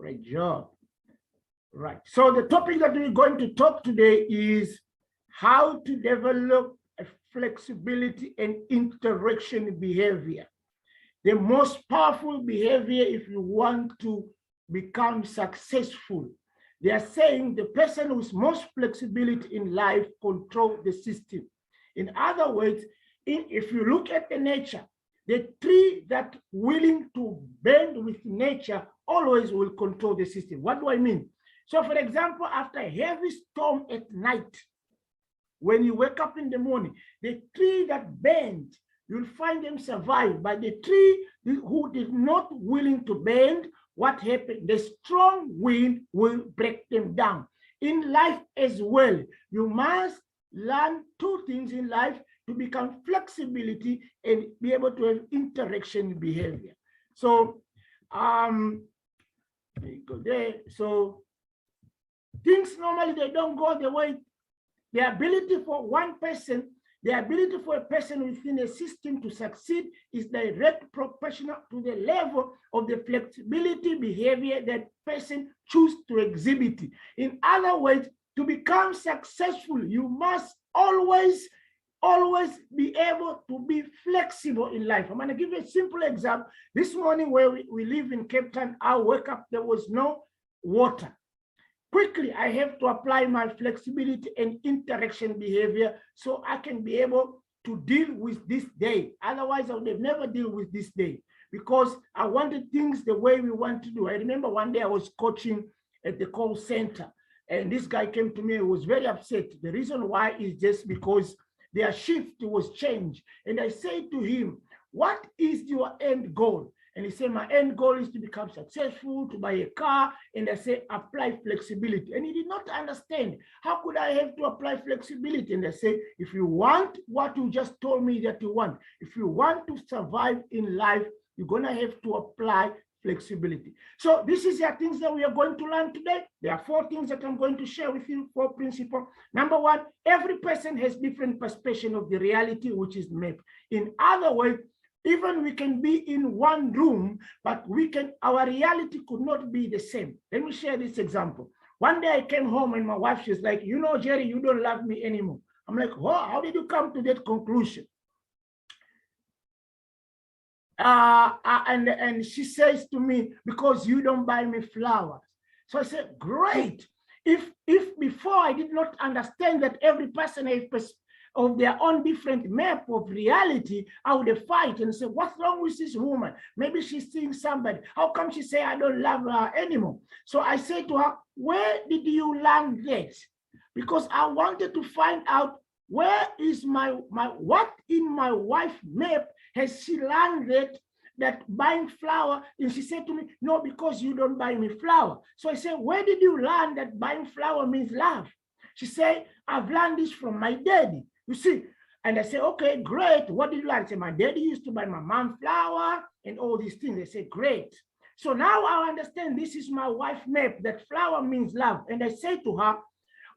Great job. Right. So the topic that we're going to talk today is how to develop a flexibility and interaction behavior. The most powerful behavior if you want to become successful. They are saying the person with most flexibility in life controls the system. In other words, if you look at the nature, the tree that willing to bend with nature always will control the system. What do I mean? So for example, after a heavy storm at night, when you wake up in the morning, the tree that bends, you'll find them survive. But the tree who is not willing to bend, what happened? The strong wind will break them down. In life as well, you must learn two things in life to become flexibility and be able to have interaction behavior. So, there you go there. So, things normally they don't go the way. The ability for one person, the ability for a person within a system to succeed is direct proportional to the level of the flexibility behavior that person chooses to exhibit. In other words, to become successful, you must always be able to be flexible in life. I'm going to give you a simple example. This morning where we live in Cape Town, I woke up, there was no water. Quickly, I have to apply my flexibility and interaction behavior so I can be able to deal with this day. Otherwise, I would have never deal with this day because I wanted things the way we want to do. I remember one day I was coaching at the call center and this guy came to me and was very upset. The reason why is just because their shift was changed. And I said to him, what is your end goal? And he said, my end goal is to become successful, to buy a car. And I said, apply flexibility. And he did not understand. How could I have to apply flexibility? And I said, if you want what you just told me that you want, if you want to survive in life, you're going to have to apply flexibility. So this is the things that we are going to learn today. There are 4 things that I'm going to share with you, 4 principles. Number 1, every person has different perception of the reality, which is map. In other words, even we can be in one room, but our reality could not be the same. Let me share this example. One day I came home and my wife, she's like, you know, Jerry, you don't love me anymore. I'm like, oh, how did you come to that conclusion? And she says to me, because you don't buy me flowers. So I said, great. If before I did not understand that every person has of their own different map of reality, I would have fight and say, what's wrong with this woman? Maybe she's seeing somebody. How come she say I don't love her anymore? So I said to her, where did you learn that? Because I wanted to find out where is what in my wife's map has she learned that buying flower? And she said to me, no, because you don't buy me flower. So I said, where did you learn that buying flower means love? She said, I've learned this from my daddy. You see, and I said, okay, great. What did you learn? I said, my daddy used to buy my mom flower and all these things. They said, great. So now I understand this is my wife's map, that flower means love. And I said to her,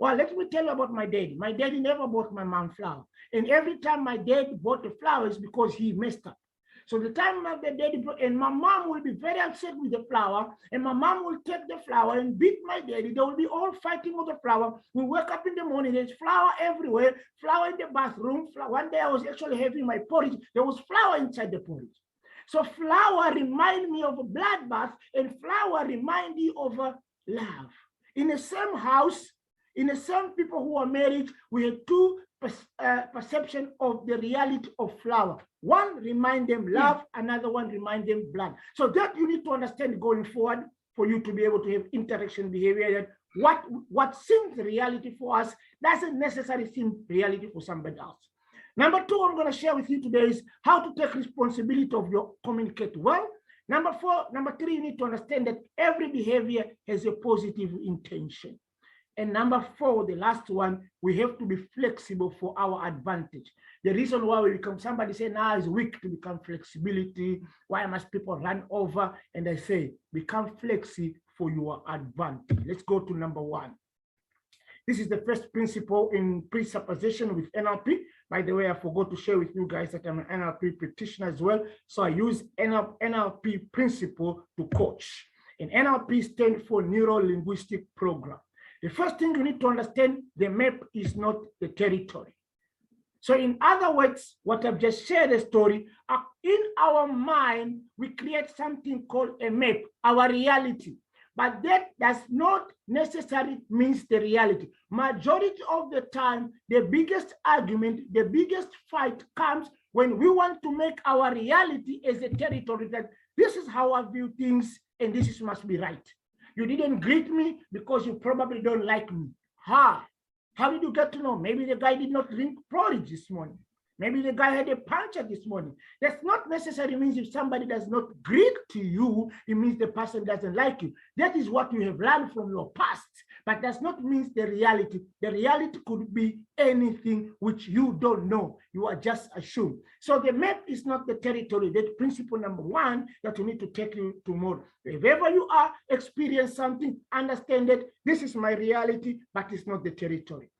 well, let me tell you about my daddy. My daddy never bought my mom flower. And every time my dad bought the flowers because he messed up. So the time my daddy, and my mom will be very upset with the flower, and my mom will take the flower and beat my daddy. They will be all fighting with the flower. We wake up in the morning, there's flower everywhere, flower in the bathroom. One day I was actually having my porridge. There was flower inside the porridge. So flower remind me of a bloodbath, and flower remind you of a love. In the same house, in the same people who are married, we had 2 perception of the reality of flower. One remind them love, another one remind them blood. So that you need to understand going forward for you to be able to have interaction behavior, that what seems reality for us doesn't necessarily seem reality for somebody else. Number 2, I'm going to share with you today is how to take responsibility of your communicate well. Number 3, you need to understand that every behavior has a positive intention. And number 4, the last one, we have to be flexible for our advantage. The reason why we become, somebody say now is weak to become flexibility. Why must people run over? And I say, become flexi for your advantage. Let's go to number 1. This is the first principle in presupposition with NLP. By the way, I forgot to share with you guys that I'm an NLP practitioner as well. So I use NLP principle to coach. And NLP stands for Neuro Linguistic Program. The first thing you need to understand, the map is not the territory. So in other words, what I've just shared a story, in our mind, we create something called a map, our reality. But that does not necessarily mean the reality. Majority of the time, the biggest argument, the biggest fight comes when we want to make our reality as a territory, that this is how I view things and this is must be right. You didn't greet me because you probably don't like me. How did you get to know? Maybe the guy did not drink porridge this morning. Maybe the guy had a puncture this morning. That's not necessarily means if somebody does not greet to you, it means the person doesn't like you. That is what you have learned from your past, but does not mean the reality. The reality could be anything which you don't know. You are just assumed. So the map is not the territory. That's principle number one that you need to take you tomorrow. Wherever you are, experience something, understand that this is my reality, but it's not the territory.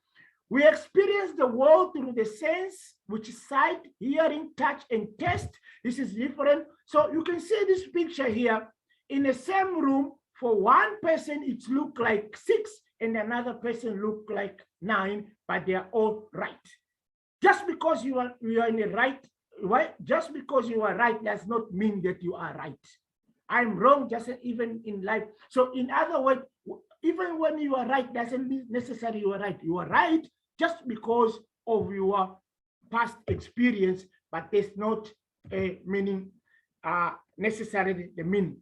We experience the world through the sense, which is sight, hearing, touch, and taste. This is different. So you can see this picture here. In the same room, for one person, it looks like 6, and another person look like 9, but they are all right. Just because you are in the right, just because you are right does not mean that you are right. I'm wrong, just even in life. So in other words, even when you are right, doesn't mean necessarily you are right. You are right just because of your past experience, but there's not a meaning, necessarily the meaning.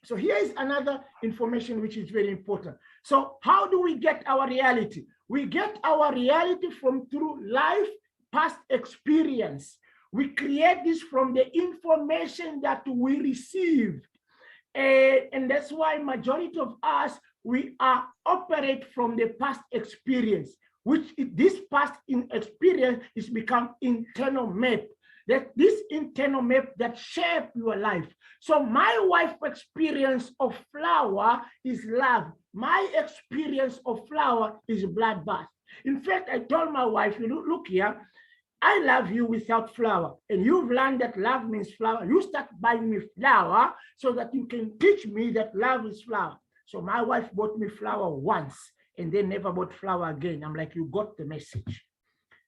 So here is another information which is very important. So how do we get our reality? We get our reality from through life, past experience. We create this from the information that we received. And that's why majority of us, we operate from the past experience, which this past experience is become internal map. That this internal map that shape your life. So my wife's experience of flower is love. My experience of flower is bloodbath. In fact, I told my wife, look here, I love you without flower. And you've learned that love means flower. You start buying me flower so that you can teach me that love is flower. So my wife bought me flower once and then never bought flower again. I'm like, you got the message.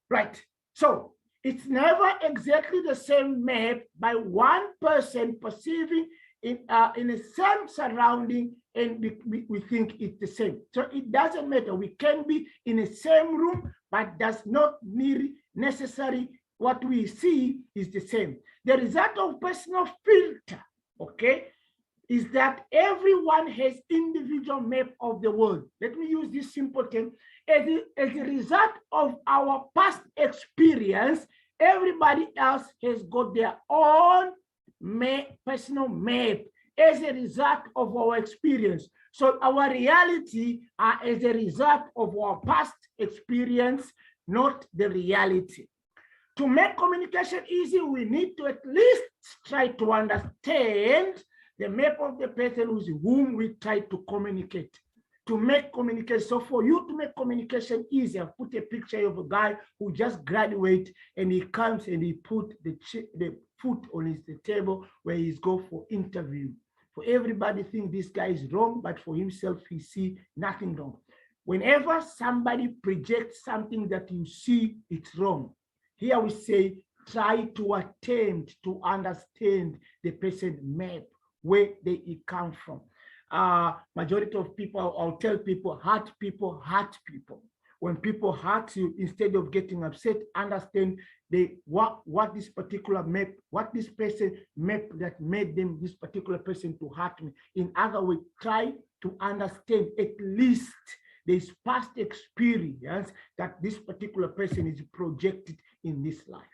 Right. So it's never exactly the same map by one person perceiving in the same surrounding, and we think it's the same. So it doesn't matter. We can be in the same room, but does not need necessary what we see is the same. The result of personal filter, okay, is that everyone has individual map of the world. Let me use this simple term. As a result of our past experience, everybody else has got their own personal map as a result of our experience. So our reality are as a result of our past experience, not the reality. To make communication easy, we need to at least try to understand the map of the person with whom we try to communicate. To make communication, so for you to make communication easy, I've put a picture of a guy who just graduated and he comes and he put the foot on the table where he's go for interview. For everybody think this guy is wrong, but for himself, he see nothing wrong. Whenever somebody projects something that you see, it's wrong. Here we say, try to attempt to understand the person's map, where they come from. Majority of people, I'll tell people, hurt people. When people hurt you, instead of getting upset, understand what this particular map, what this person map that made them, this particular person to hurt me. In other words, try to understand at least this past experience that this particular person is projected in this life.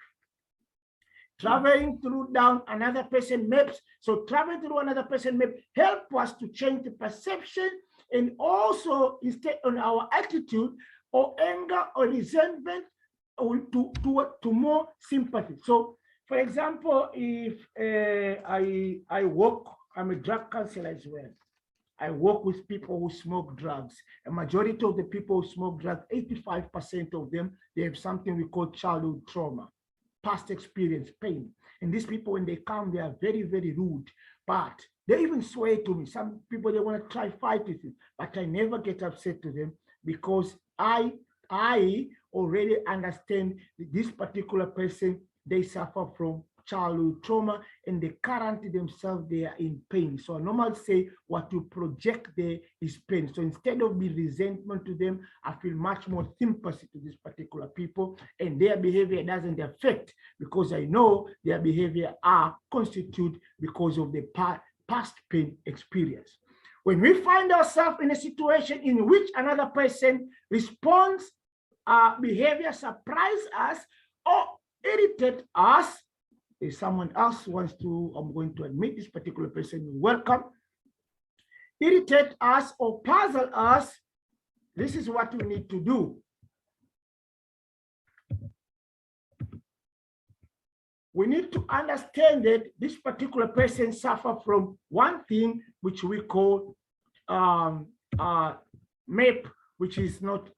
Traveling through down another person's maps. So traveling through another person's map help us to change the perception and also instead on our attitude or anger or resentment or to more sympathy. So for example, if I'm a drug counselor as well. I work with people who smoke drugs. A majority of the people who smoke drugs, 85% of them, they have something we call childhood trauma, past experience, pain. And these people, when they come, they are very, very rude. But They even swear to me. Some people, they want to try fight with me, but I never get upset to them because I already understand this particular person, they suffer from childhood trauma and they currently themselves, they are in pain. So I normally say what you project there is pain. So instead of being resentment to them, I feel much more sympathy to these particular people, and their behavior doesn't affect because I know their behavior are constituted because of the past pain experience. When we find ourselves in a situation in which another person responds, behavior surprise us or irritate us, if someone else wants to, I'm going to admit this particular person, welcome, irritate us or puzzle us, this is what we need to do. We need to understand that this particular person suffers from one thing which we call MAP, which is not